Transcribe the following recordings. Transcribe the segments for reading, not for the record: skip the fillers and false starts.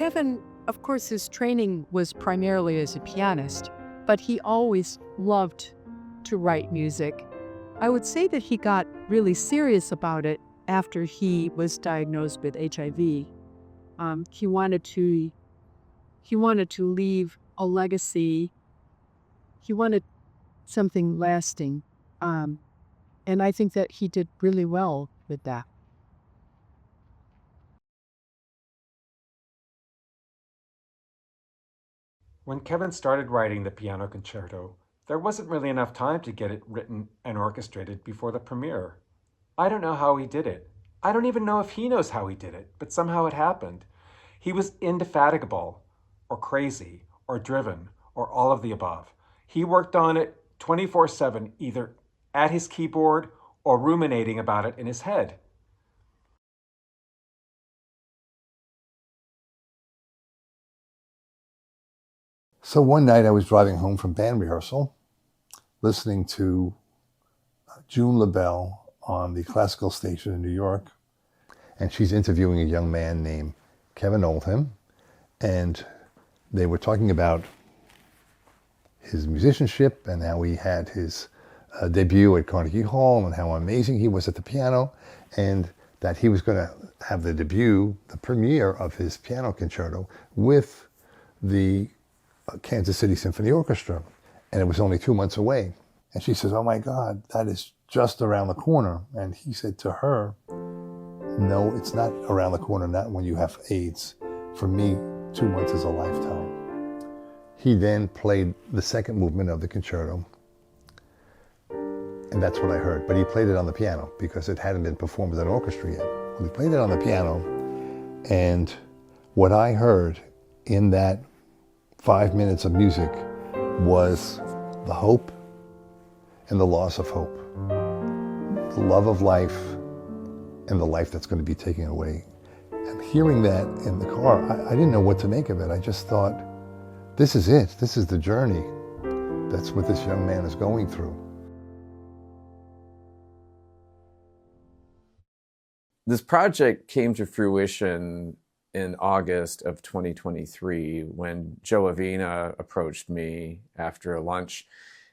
Kevin, of course, his training was primarily as a pianist, but he always loved to write music. I would say that he got really serious about it after he was diagnosed with HIV. He wanted to leave a legacy. He wanted something lasting. And I think that he did really well with that. When Kevin started writing the piano concerto, there wasn't really enough time to get it written and orchestrated before the premiere. I don't know how he did it. I don't even know if he knows how he did it, but somehow it happened. He was indefatigable, or crazy, or driven, or all of the above. He worked on it 24/7, either at his keyboard or ruminating about it in his head. So one night I was driving home from band rehearsal, listening to June LaBelle on the classical station in New York, and she's interviewing a young man named Kevin Oldham, and they were talking about his musicianship and how he had his debut at Carnegie Hall and how amazing he was at the piano, and that he was going to have the debut, the premiere of his piano concerto with the Kansas City Symphony Orchestra, and it was only 2 months away. And she says, "Oh my God, that is just around the corner." And he said to her, "No, it's not around the corner, not when you have AIDS. For me, 2 months is a lifetime." He then played the second movement of the concerto, and that's what I heard. But he played it on the piano because it hadn't been performed with an orchestra yet. He played it on the piano, and what I heard in that 5 minutes of music was the hope and the loss of hope, the love of life and the life that's going to be taken away. And hearing that in the car, I didn't know what to make of it. I just thought, this is it. This is the journey. That's what this young man is going through. This project came to fruition in August of 2023 when Joe Avina approached me after a lunch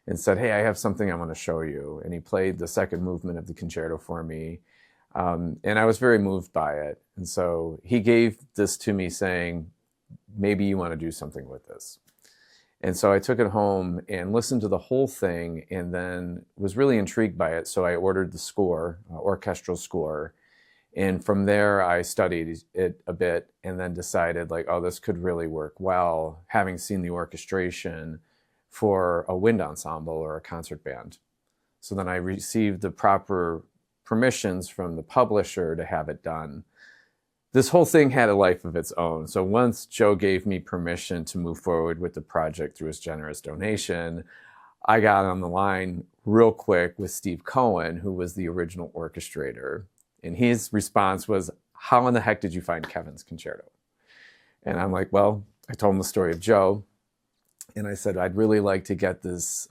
and said, "Hey, I have something I want to show you." And he played the second movement of the concerto for me. And I was very moved by it. And so he gave this to me saying, "Maybe you want to do something with this." And so I took it home and listened to the whole thing and then was really intrigued by it. So I ordered the score, orchestral score. And from there, I studied it a bit and then decided like, oh, this could really work well, having seen the orchestration for a wind ensemble or a concert band. So then I received the proper permissions from the publisher to have it done. This whole thing had a life of its own. So once Joe gave me permission to move forward with the project through his generous donation, I got on the line real quick with Steve Cohen, who was the original orchestrator. And his response was, "How in the heck did you find Kevin's concerto?" And I'm like, well, I told him the story of Joe. And I said, I'd really like to get this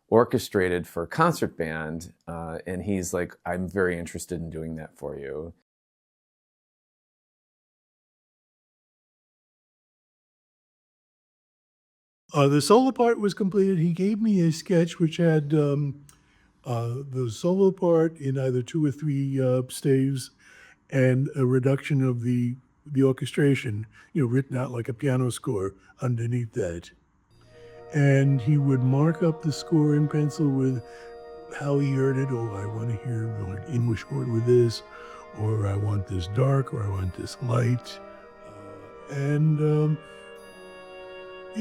orchestrated for a concert band. And he's like, "I'm very interested in doing that for you." The solo part was completed. He gave me a sketch which had the solo part in either 2 or 3 staves and a reduction of the orchestration, written out like a piano score underneath that. And he would mark up the score in pencil with how he heard it. Oh, I want to hear an English chord with this, or I want this dark, or I want this light.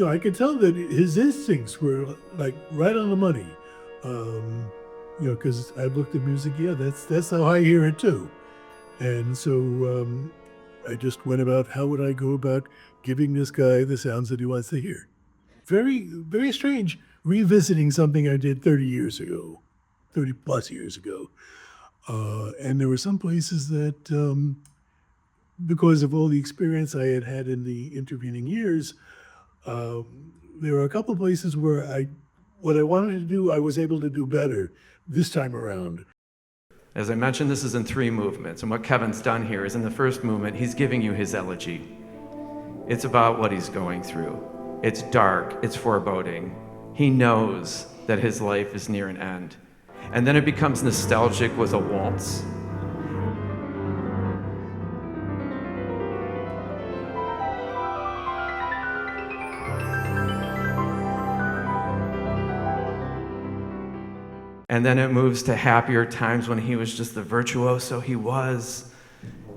I could tell that his instincts were like right on the money. Because I've looked at music, that's how I hear it too. And so I just went about, how would I go about giving this guy the sounds that he wants to hear? Very, very strange revisiting something I did 30 plus years ago. And there were some places that, because of all the experience I had had in the intervening years, there were a couple of places where what I wanted to do, I was able to do better this time around. As I mentioned, this is in 3 movements, and what Kevin's done here is in the first movement, he's giving you his elegy. It's about what he's going through. It's dark, it's foreboding. He knows that his life is near an end. And then it becomes nostalgic with a waltz. And then it moves to happier times when he was just the virtuoso he was.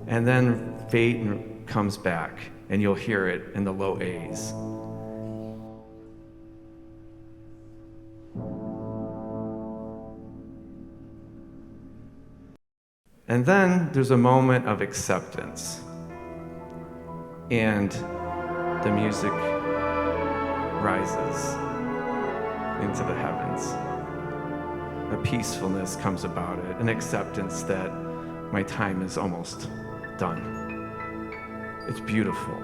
And then fate comes back, and you'll hear it in the low A's. And then there's a moment of acceptance. And the music rises into the heavens. A peacefulness comes about it, an acceptance that my time is almost done. It's beautiful.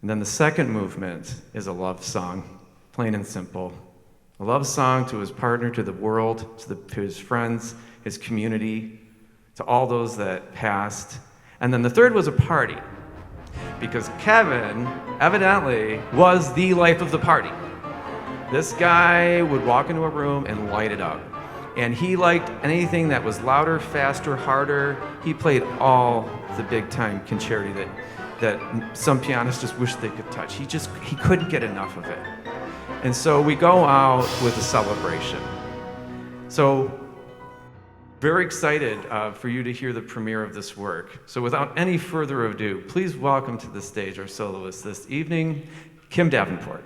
And then the second movement is a love song, plain and simple. A love song to his partner, to the world, to his friends, his community, to all those that passed. And then the third was a party, because Kevin evidently was the life of the party. This guy would walk into a room and light it up. And he liked anything that was louder, faster, harder. He played all the big time concerti that some pianists just wish they could touch. He couldn't get enough of it. And so we go out with a celebration. So very excited for you to hear the premiere of this work. So without any further ado, please welcome to the stage our soloist this evening, Kim Davenport.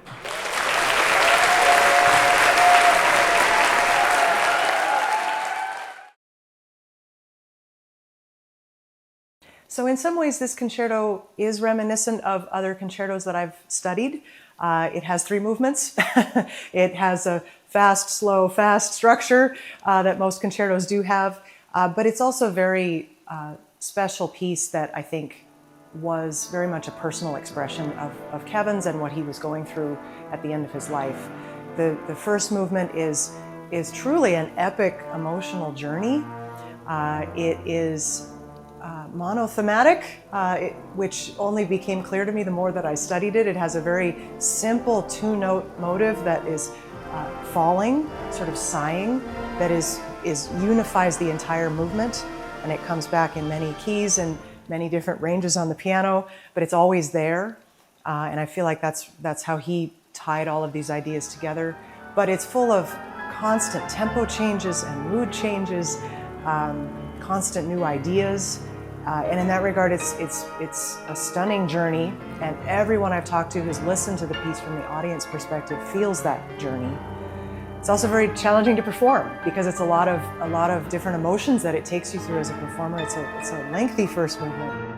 So in some ways, this concerto is reminiscent of other concertos that I've studied. It has 3 movements. It has a fast, slow, fast structure that most concertos do have. But it's also a very special piece that I think was very much a personal expression of Kevin's and what he was going through at the end of his life. The first movement is truly an epic emotional journey. It is monothematic, which only became clear to me the more that I studied it. It has a very simple 2-note motive that is falling, sort of sighing, that unifies the entire movement, and it comes back in many keys and many different ranges on the piano, but it's always there, and I feel like that's how he tied all of these ideas together. But it's full of constant tempo changes and mood changes, constant new ideas. And in that regard, it's a stunning journey, and everyone I've talked to who's listened to the piece from the audience perspective feels that journey. It's also very challenging to perform because it's a lot of different emotions that it takes you through as a performer. It's a lengthy first movement.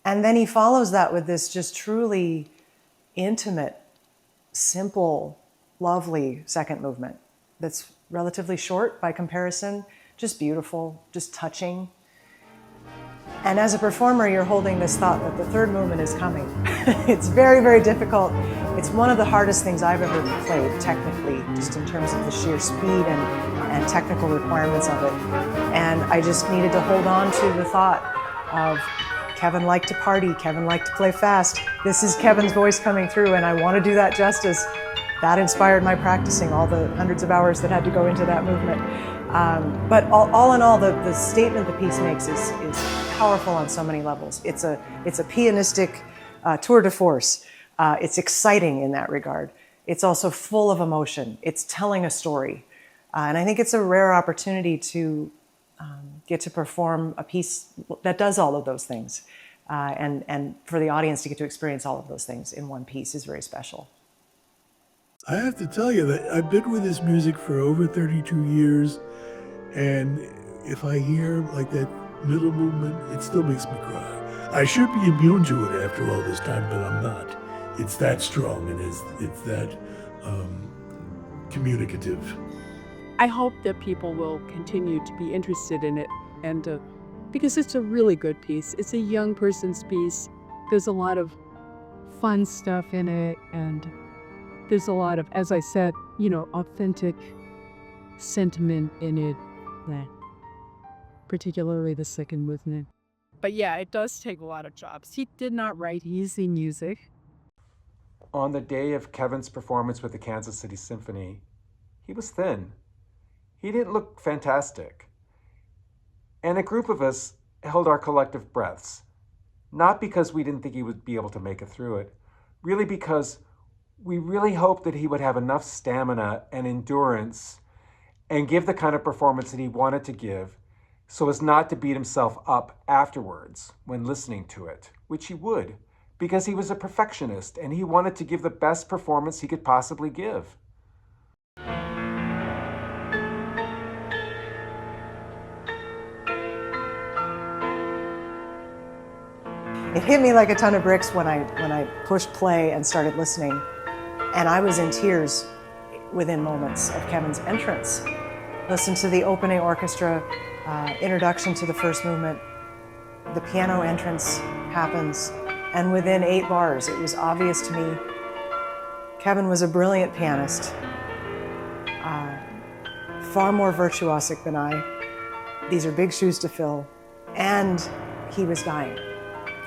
And then he follows that with this just truly intimate, simple, lovely second movement that's relatively short by comparison, just beautiful, just touching. And as a performer, you're holding this thought that the third movement is coming. It's very, very difficult. It's one of the hardest things I've ever played technically, just in terms of the sheer speed and technical requirements of it. And I just needed to hold on to the thought of Kevin liked to party, Kevin liked to play fast. This is Kevin's voice coming through, and I want to do that justice. That inspired my practicing, all the hundreds of hours that had to go into that movement. But all in all, the statement the piece makes is powerful on so many levels. It's a pianistic tour de force. It's exciting in that regard. It's also full of emotion. It's telling a story. And I think it's a rare opportunity to get to perform a piece that does all of those things. And for the audience to get to experience all of those things in one piece is very special. I have to tell you that I've been with this music for over 32 years, and if I hear like that middle movement, it still makes me cry. I should be immune to it after all this time, but I'm not. It's that strong, and it's that communicative. I hope that people will continue to be interested in it and to because it's a really good piece. It's a young person's piece. There's a lot of fun stuff in it, and there's a lot of, as I said, authentic sentiment in it, particularly the second movement. But yeah, it does take a lot of jobs. He did not write easy music. On the day of Kevin's performance with the Kansas City Symphony, he was thin. He didn't look fantastic. And a group of us held our collective breaths, not because we didn't think he would be able to make it through it, really because we really hoped that he would have enough stamina and endurance and give the kind of performance that he wanted to give so as not to beat himself up afterwards when listening to it, which he would, because he was a perfectionist and he wanted to give the best performance he could possibly give. It hit me like a ton of bricks when I pushed play and started listening, and I was in tears within moments of Kevin's entrance. Listen to the opening orchestra, introduction to the first movement, the piano entrance happens, and within 8 bars, it was obvious to me Kevin was a brilliant pianist, far more virtuosic than I. These are big shoes to fill, and he was dying.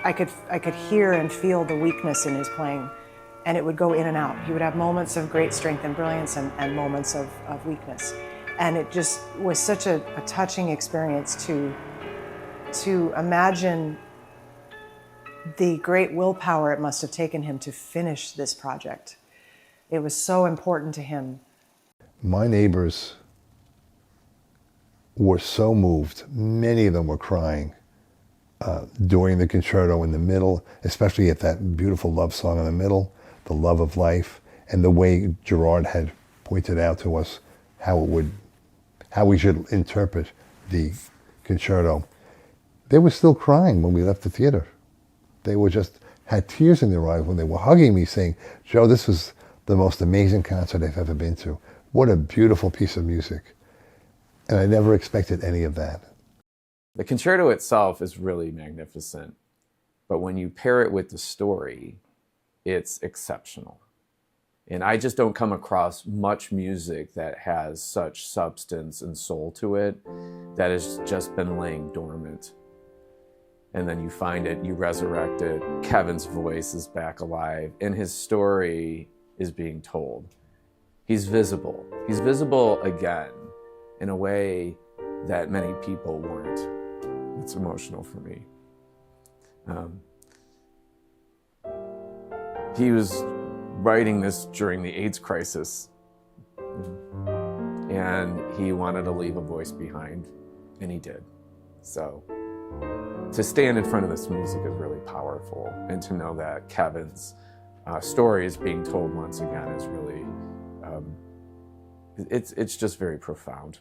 I could hear and feel the weakness in his playing, and it would go in and out. He would have moments of great strength and brilliance and moments of weakness. And it just was such a touching experience to imagine the great willpower it must have taken him to finish this project. It was so important to him. My neighbors were so moved. Many of them were crying during the concerto in the middle, especially at that beautiful love song in the middle, the love of life, and the way Gerard had pointed out to us how we should interpret the concerto. They were still crying when we left the theater. They were just had tears in their eyes when they were hugging me, saying, "Joe, this was the most amazing concert I've ever been to. What a beautiful piece of music." And I never expected any of that. The concerto itself is really magnificent, but when you pair it with the story, it's exceptional. And I just don't come across much music that has such substance and soul to it that has just been laying dormant. And then you find it, you resurrect it, Kevin's voice is back alive, and his story is being told. He's visible. He's visible again in a way that many people weren't. It's emotional for me. He was writing this during the AIDS crisis, and he wanted to leave a voice behind, and he did. So to stand in front of this music is really powerful, and to know that Kevin's story is being told once again is really, it's just very profound.